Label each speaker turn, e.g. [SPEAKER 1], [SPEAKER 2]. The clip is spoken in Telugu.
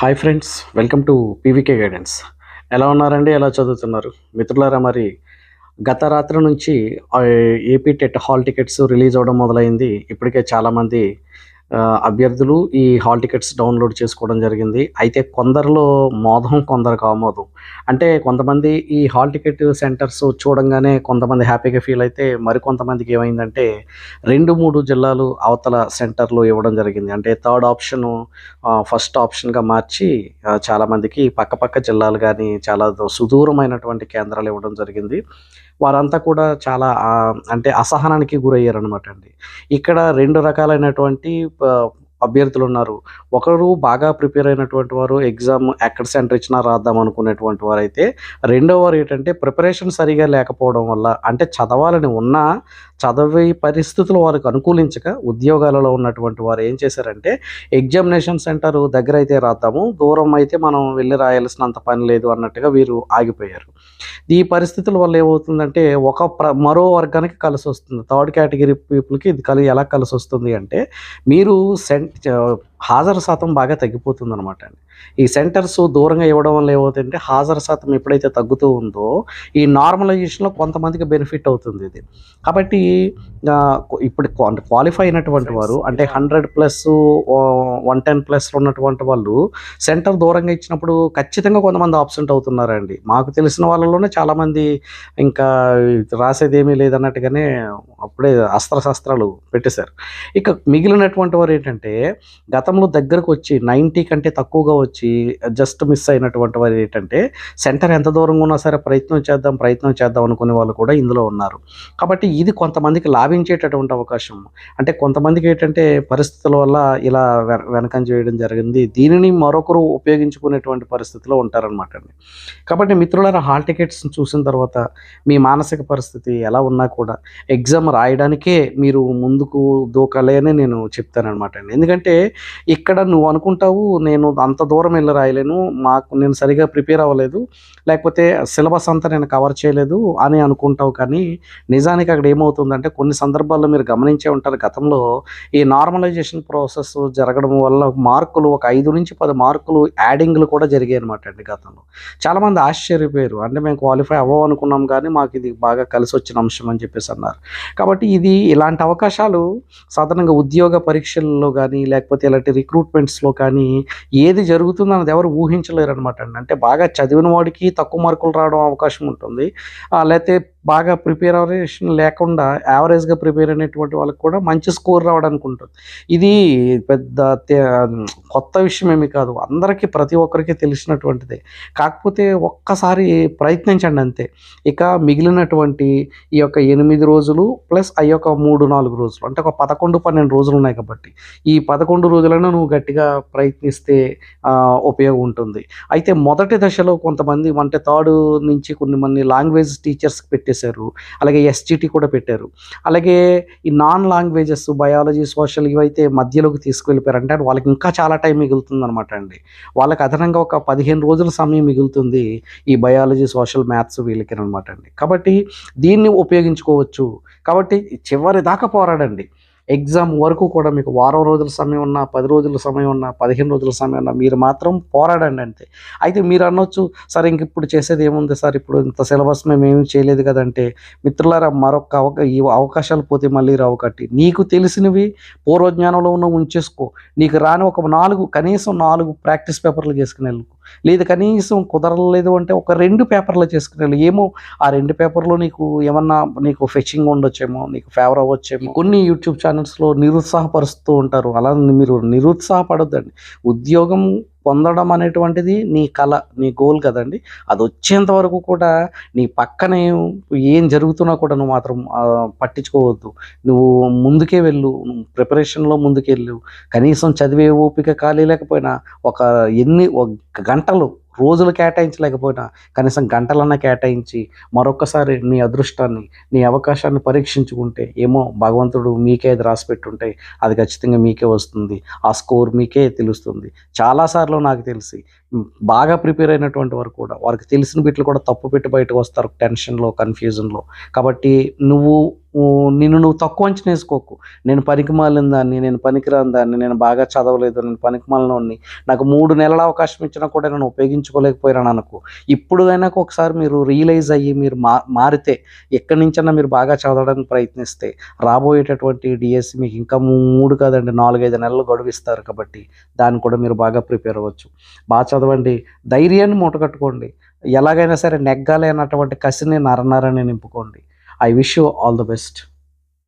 [SPEAKER 1] Hi friends, welcome to PVK guidance. ఎలా ఉన్నారండి? ఎలా చదువుతున్నారు? మిత్రులారా, మరి గత రాత్రి నుంచి AP TET hall tickets release అవ్వడం మొదలైంది. ఇప్పటికే చాలామంది అభ్యర్థులు ఈ హాల్ టికెట్స్ డౌన్లోడ్ చేసుకోవడం జరిగింది. అయితే కొందరిలో మోదం, కొందరికి ఆమోదం. అంటే కొంతమంది ఈ హాల్ టికెట్ సెంటర్స్ చూడంగానే కొంతమంది హ్యాపీగా ఫీల్ అయితే, మరికొంతమందికి ఏమైందంటే 2-3 జిల్లాలు అవతల సెంటర్‌లో ఇవ్వడం జరిగింది. అంటే థర్డ్ ఆప్షను ఫస్ట్ ఆప్షన్‌గా మార్చి చాలామందికి పక్కపక్క జిల్లాలు గానీ, చాలా సుదూరమైనటువంటి కేంద్రాలు ఇవ్వడం జరిగింది. వారంతా కూడా చాలా అంటే అసహనానికి గురయ్యారనమాట అండి. ఇక్కడ 2 రకాలైనటువంటి ప అభ్యర్థులున్నారు. ఒకరు బాగా ప్రిపేర్ అయినటువంటి వారు, ఎగ్జామ్ ఎక్కడ సెంటర్ ఇచ్చినా రాద్దాం అనుకునేటువంటి వారైతే, రెండో వారు ఏంటంటే ప్రిపరేషన్ సరిగ్గా లేకపోవడం వల్ల, అంటే చదవాలని ఉన్నా చదివే పరిస్థితులు వారికి అనుకూలించక, ఉద్యోగాలలో ఉన్నటువంటి వారు ఏం చేశారంటే, ఎగ్జామినేషన్ సెంటర్ దగ్గర అయితే రాద్దాము, దూరం అయితే మనం వెళ్లి రాయాల్సినంత పని లేదు అన్నట్టుగా వీరు ఆగిపోయారు. ఈ పరిస్థితుల వల్ల ఏమవుతుందంటే, మరో వర్గానికి కలిసొస్తుంది. థర్డ్ కేటగిరీ పీపుల్‌కి ఇది ఎలా కలిసొస్తుంది అంటే, మీరు హాజరు శాతం బాగా తగ్గిపోతుందనమాట అండి. ఈ సెంటర్స్ దూరంగా ఇవ్వడం వల్ల ఏమవుతుందంటే, హాజరు శాతం ఎప్పుడైతే తగ్గుతూ ఉందో, ఈ నార్మలైజేషన్‌లో కొంతమందికి బెనిఫిట్ అవుతుంది ఇది. కాబట్టి ఇప్పుడు క్వాలిఫై అయినటువంటి వారు, అంటే 100+ 110+ ఉన్నటువంటి వాళ్ళు సెంటర్ దూరంగా ఇచ్చినప్పుడు ఖచ్చితంగా కొంతమంది ఆబ్సెంట్ అవుతున్నారండి. మాకు తెలిసిన వాళ్ళలోనే చాలామంది ఇంకా రాసేదేమీ లేదన్నట్టుగానే అప్పుడే అస్త్రశస్త్రాలు పెట్టేశారు. ఇక మిగిలినటువంటి వారు ఏంటంటే, గతంలో దగ్గరకు వచ్చి 90 కంటే తక్కువగా వచ్చి జస్ట్ మిస్ అయినటువంటి వారు ఏంటంటే, సెంటర్ ఎంత దూరంగా ఉన్నా సరే ప్రయత్నం చేద్దాం అనుకునే వాళ్ళు కూడా ఇందులో ఉన్నారు. కాబట్టి ఇది కొంతమందికి లాభించేటటువంటి అవకాశం. అంటే కొంతమందికి ఏంటంటే పరిస్థితుల వల్ల ఇలా వెనకంజ వేయడం జరిగింది. దీనిని మరొకరు ఉపయోగించుకునేటువంటి పరిస్థితిలో ఉంటారనమాట అండి. కాబట్టి మిత్రులారా, హాల్ టికెట్స్‌ని చూసిన తర్వాత మీ మానసిక పరిస్థితి ఎలా ఉన్నా కూడా ఎగ్జామ్ రాయడానికే మీరు ముందుకు దూకాలి అని నేను చెప్తాననమాట అండి. ఎందుకంటే ఇక్కడ నువ్వు అనుకుంటావు, నేను అంత దూరం వెళ్లి రాయలేను, నేను సరిగ్గా ప్రిపేర్ అవ్వలేదు, లేకపోతే సిలబస్ అంతా నేను కవర్ చేయలేదు అని అనుకుంటావు. కానీ నిజానికి అక్కడ ఏమవుతుందంటే, కొన్ని సందర్భాల్లో మీరు గమనించే ఉంటారు, గతంలో ఈ నార్మలైజేషన్ ప్రాసెస్ జరగడం వల్ల మార్కులు ఒక 5-10 మార్కులు యాడింగ్లు కూడా జరిగాయి అనమాట అండి గతంలో. చాలామంది ఆశ్చర్యపోయారు. అంటే మేము క్వాలిఫై అవ్వమనుకున్నాం కానీ మాకు ఇది బాగా కలిసి వచ్చిన అంశం అని చెప్పేసి అన్నారు. కాబట్టి ఇలాంటి అవకాశాలు సాధారణంగా ఉద్యోగ పరీక్షల్లో కానీ, లేకపోతే ఇలాంటి రిక్రూట్మెంట్స్‌లో కానీ ఏది జరుగుతుందన్నది ఎవరు ఊహించలేరనమాట అండి. అంటే బాగా చదివిన వాడికి తక్కువ మార్కులు రావడం అవకాశం ఉంటుంది. లేతే బాగా ప్రిపరేషన్ లేకుండా యావరేజ్‌గా ప్రిపేర్ అయినటువంటి వాళ్ళకి కూడా మంచి స్కోర్ రావడానికి ఉంటుంది. ఇది పెద్ద కొత్త విషయం ఏమీ కాదు. అందరికీ, ప్రతి ఒక్కరికి తెలిసినటువంటిదే. కాకపోతే ఒక్కసారి ప్రయత్నించండి అంతే. ఇక మిగిలినటువంటి ఈ యొక్క 8 రోజులు ప్లస్ ఆ యొక్క 3-4 రోజులు, అంటే ఒక 11-12 రోజులు ఉన్నాయి కాబట్టి, ఈ 11 రోజులైనా నువ్వు గట్టిగా ప్రయత్నిస్తే ఉపయోగం ఉంటుంది. అయితే మొదటి దశలో కొంతమంది, అంటే థర్డ్ నుంచి కొన్ని మంది లాంగ్వేజ్ టీచర్స్‌కి పెట్టేశారు. అలాగే ఎస్‌జిటి కూడా పెట్టారు. అలాగే ఈ నాన్ లాంగ్వేజెస్, బయాలజీ, సోషల్ ఇవైతే మధ్యలోకి తీసుకువెళ్ళిపోయారు. అంటే వాళ్ళకి ఇంకా చాలా టైం మిగులుతుందనమాట అండి. వాళ్ళకి అదనంగా ఒక 15 రోజుల సమయం మిగులుతుంది ఈ బయాలజీ, సోషల్, మ్యాథ్స్ వీళ్ళకినమాట అండి. కాబట్టి దీన్ని ఉపయోగించుకోవచ్చు. కాబట్టి చివరి దాకా పోరాడండి. ఎగ్జామ్ వరకు కూడా మీకు వారం రోజుల సమయం ఉన్నా, 10 రోజుల సమయం ఉన్నా, 15 రోజుల సమయం ఉన్నా, మీరు మాత్రం పోరాడండి అంతే. అయితే మీరు అనొచ్చు, సార్ ఇంక ఇప్పుడు చేసేది ఏముంది సార్, ఇప్పుడు ఇంత సిలబస్ మేమేమి చేయలేదు కదంటే, మిత్రులారా, ఈ అవకాశాలు పోతే మళ్ళీ రావు. కట్టి నీకు తెలిసినవి పూర్వజ్ఞానంలో ఉన్నవి ఉంచేసుకో. నీకు రాని ఒక 4, కనీసం 4 ప్రాక్టీస్ పేపర్లు చేసుకుని వెళ్ళు. లేదు కనీసం కుదరలేదు అంటే ఒక 2 పేపర్లు చేసుకుని వెళ్ళు. ఏమో ఆ 2 పేపర్‌లో నీకు ఫెచింగ్ ఉండొచ్చేమో, నీకు ఫేవర్ అవ్వచ్చేమో. కొన్ని యూట్యూబ్ ఛానల్స్‌లో నిరుత్సాహపరుస్తూ ఉంటారు. అలా మీరు నిరుత్సాహపడొద్దండి. ఉద్యోగం పొందడం అనేటువంటిది నీ కల, నీ గోల్ కదండి. అది వచ్చేంత వరకు కూడా నీ పక్కనే ఏం జరుగుతున్నా కూడా నువ్వు మాత్రం పట్టించుకోవద్దు. నువ్వు ముందుకే వెళ్ళు, ప్రిపరేషన్‌లో ముందుకెళ్ళు. కనీసం చదివే ఓపిక ఖాళీ లేకపోయినా ఒక గంటలు, రోజులు కేటాయించలేకపోయినా కనీసం గంటలన్నా కేటాయించి మరొక్కసారి నీ అదృష్టాన్ని, నీ అవకాశాన్ని పరీక్షించుకుంటే, ఏమో భగవంతుడు మీకే అది రాసిపెట్టుంటే అది ఖచ్చితంగా మీకే వస్తుంది. ఆ స్కోర్ మీకే తెలుస్తుంది. చాలాసార్లు నాకు తెలిసి బాగా ప్రిపేర్ అయినటువంటి వారు కూడా వారికి తెలిసిన బిట్లు కూడా తప్పు పెట్టి బయటకు వస్తారు టెన్షన్‌లో, కన్‌ఫ్యూజన్‌లో. కాబట్టి నువ్వు నిన్ను నువ్వు తక్కువ అంచనా ఏసుకోకు. నేను పనికిమాలిన దాన్ని, నేను పనికిరాని దాన్ని, నేను బాగా చదవలేదు, నేను పనికిమాలినోడిని, నాకు 3 నెలల అవకాశం ఇచ్చినా కూడా నేను ఉపయోగించుకోలేకపోయాననకు. ఇప్పుడైనా ఒకసారి మీరు రియలైజ్ అయ్యి మీరు మారితే, ఎక్కడి నుంచైనా మీరు బాగా చదవడానికి ప్రయత్నిస్తే, రాబోయేటటువంటి డీఎస్సీ మీకు ఇంకా 3 కాదండి 4, 5 నెలలు గడువిస్తారు కాబట్టి, దాన్ని కూడా మీరు బాగా ప్రిపేర్ అవ్వచ్చు. చదవండి. ధైర్యాన్ని మూటగట్టుకోండి. ఎలాగైనా సరే నెగ్గాలి అన్నటువంటి కసిని నరనరాని నింపుకోండి. I wish you all the best.